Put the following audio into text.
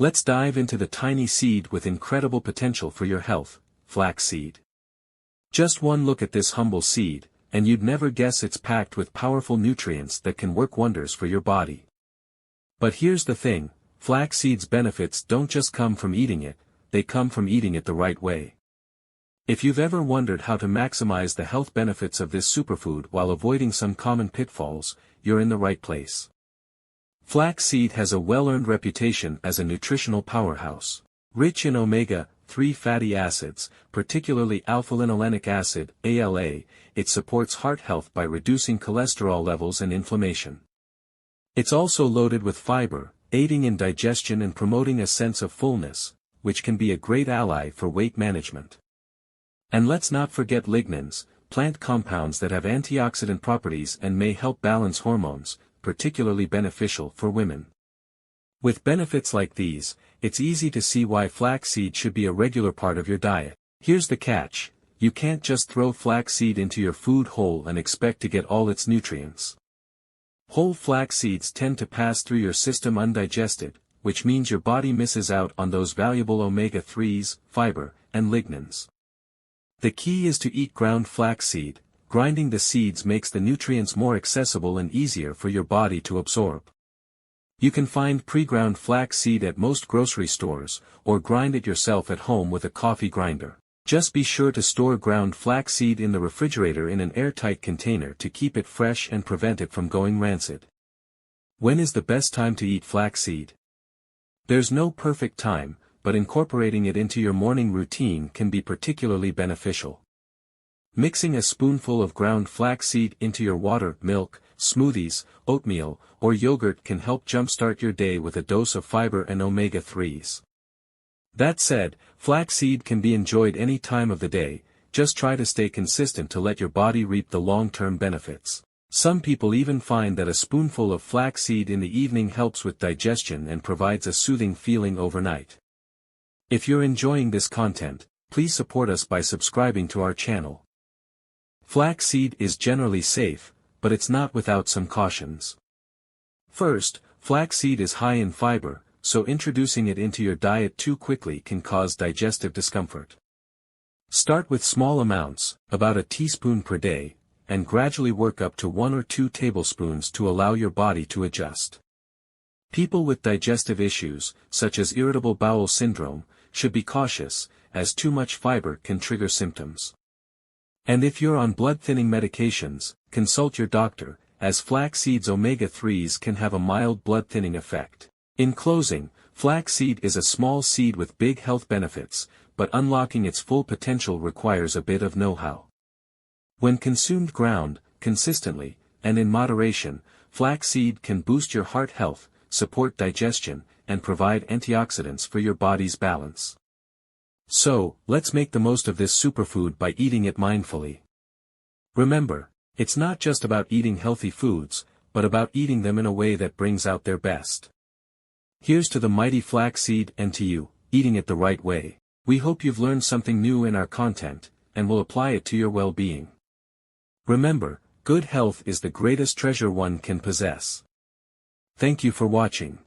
Let's dive into the tiny seed with incredible potential for your health, flaxseed. Just one look at this humble seed, and you'd never guess it's packed with powerful nutrients that can work wonders for your body. But here's the thing, flaxseed's benefits don't just come from eating it, they come from eating it the right way. If you've ever wondered how to maximize the health benefits of this superfood while avoiding some common pitfalls, you're in the right place. Flaxseed has a well-earned reputation as a nutritional powerhouse. Rich in omega-3 fatty acids, particularly alpha-linolenic acid, ALA, it supports heart health by reducing cholesterol levels and inflammation. It's also loaded with fiber, aiding in digestion and promoting a sense of fullness, which can be a great ally for weight management. And let's not forget lignans, plant compounds that have antioxidant properties and may help balance hormones, particularly beneficial for women. With benefits like these, it's easy to see why flaxseed should be a regular part of your diet. Here's the catch, you can't just throw flaxseed into your food whole and expect to get all its nutrients. Whole flax seeds tend to pass through your system undigested, which means your body misses out on those valuable omega-3s, fiber, and lignans. The key is to eat ground flaxseed. Grinding the seeds makes the nutrients more accessible and easier for your body to absorb. You can find pre-ground flaxseed at most grocery stores, or grind it yourself at home with a coffee grinder. Just be sure to store ground flaxseed in the refrigerator in an airtight container to keep it fresh and prevent it from going rancid. When is the best time to eat flaxseed? There's no perfect time, but incorporating it into your morning routine can be particularly beneficial. Mixing a spoonful of ground flaxseed into your water, milk, smoothies, oatmeal, or yogurt can help jumpstart your day with a dose of fiber and omega-3s. That said, flaxseed can be enjoyed any time of the day, just try to stay consistent to let your body reap the long-term benefits. Some people even find that a spoonful of flaxseed in the evening helps with digestion and provides a soothing feeling overnight. If you're enjoying this content, please support us by subscribing to our channel. Flaxseed is generally safe, but it's not without some cautions. First, flaxseed is high in fiber, so introducing it into your diet too quickly can cause digestive discomfort. Start with small amounts, about a teaspoon per day, and gradually work up to 1 or 2 tablespoons to allow your body to adjust. People with digestive issues, such as irritable bowel syndrome, should be cautious, as too much fiber can trigger symptoms. And if you're on blood-thinning medications, consult your doctor, as flaxseed's omega-3s can have a mild blood-thinning effect. In closing, flaxseed is a small seed with big health benefits, but unlocking its full potential requires a bit of know-how. When consumed ground, consistently, and in moderation, flaxseed can boost your heart health, support digestion, and provide antioxidants for your body's balance. So, let's make the most of this superfood by eating it mindfully. Remember, it's not just about eating healthy foods, but about eating them in a way that brings out their best. Here's to the mighty flaxseed and to you, eating it the right way. We hope you've learned something new in our content, and will apply it to your well-being. Remember, good health is the greatest treasure one can possess. Thank you for watching.